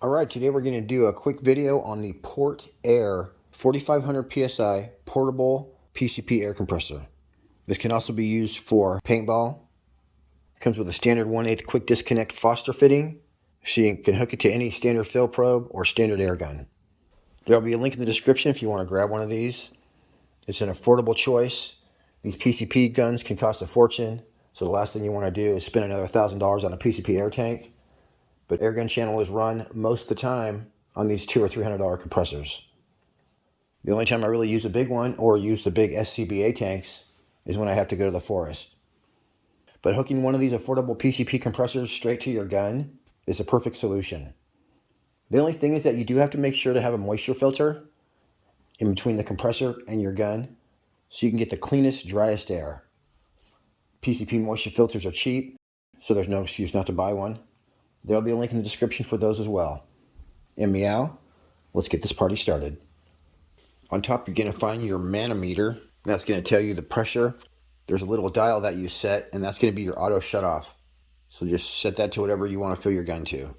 Alright, today we're going to do a quick video on the PortAir 4500 PSI portable PCP air compressor. This can also be used for paintball. It comes with a standard 1/8 quick disconnect Foster fitting, so you can hook it to any standard fill probe or standard air gun. There will be a link in the description if you want to grab one of these. It's an affordable choice. These PCP guns can cost a fortune, so the last thing you want to do is spend another $1,000 on a PCP air tank. But Airgun channel is run most of the time on these $200 or $300 compressors. The only time I really use a big one or use the big SCBA tanks is when I have to go to the forest. But hooking one of these affordable PCP compressors straight to your gun is a perfect solution. The only thing is that you do have to make sure to have a moisture filter in between the compressor and your gun so you can get the cleanest, driest air. PCP moisture filters are cheap, so there's no excuse not to buy one. There'll be a link in the description for those as well. And meow, let's get this party started. On top, you're going to find your manometer. That's going to tell you the pressure. There's a little dial that you set, and that's going to be your auto shut-off. So just set that to whatever you want to fill your gun to.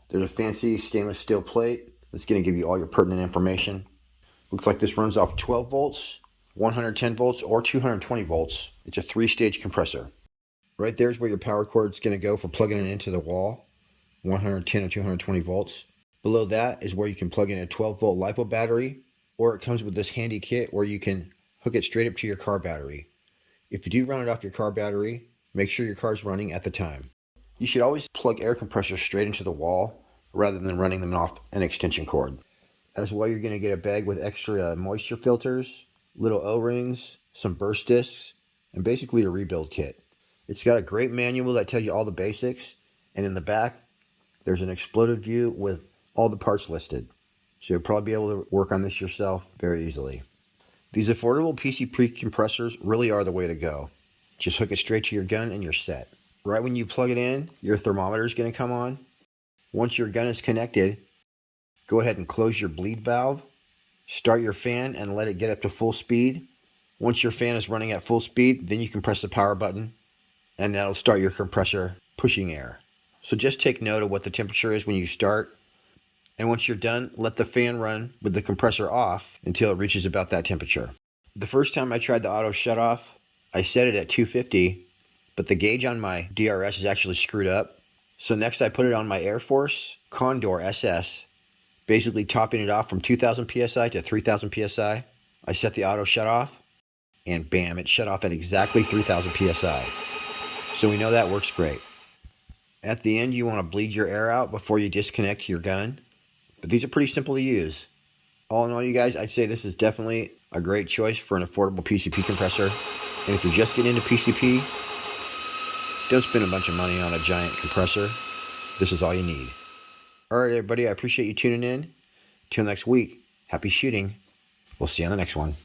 There's a fancy stainless steel plate that's going to give you all your pertinent information. Looks like this runs off 12 volts, 110 volts, or 220 volts. It's a 3-stage compressor. Right there is where your power cord is going to go for plugging it into the wall. 110 or 220 volts. Below that is where you can plug in a 12-volt LiPo battery, or it comes with this handy kit where you can hook it straight up to your car battery. If you do run it off your car battery, make sure your car's running at the time. You should always plug air compressors straight into the wall rather than running them off an extension cord. As well, you're going to get a bag with extra moisture filters, little O-rings, some burst discs, and basically a rebuild kit. It's got a great manual that tells you all the basics, and in the back, there's an exploded view with all the parts listed. So you'll probably be able to work on this yourself very easily. These affordable PCP compressors really are the way to go. Just hook it straight to your gun and you're set. Right when you plug it in, your thermometer is going to come on. Once your gun is connected, go ahead and close your bleed valve. Start your fan and let it get up to full speed. Once your fan is running at full speed, then you can press the power button and that'll start your compressor pushing air. So just take note of what the temperature is when you start. And once you're done, let the fan run with the compressor off until it reaches about that temperature. The first time I tried the auto shut off, I set it at 250, but the gauge on my DRS is actually screwed up. So next I put it on my Air Force Condor SS, basically topping it off from 2000 PSI to 3000 PSI. I set the auto shut off, and bam, it shut off at exactly 3000 PSI. So we know that works great. At the end, you want to bleed your air out before you disconnect your gun. But these are pretty simple to use. All in all, you guys, I'd say this is definitely a great choice for an affordable PCP compressor. And if you're just getting into PCP, don't spend a bunch of money on a giant compressor. This is all you need. All right, everybody, I appreciate you tuning in. Till next week, happy shooting. We'll see you on the next one.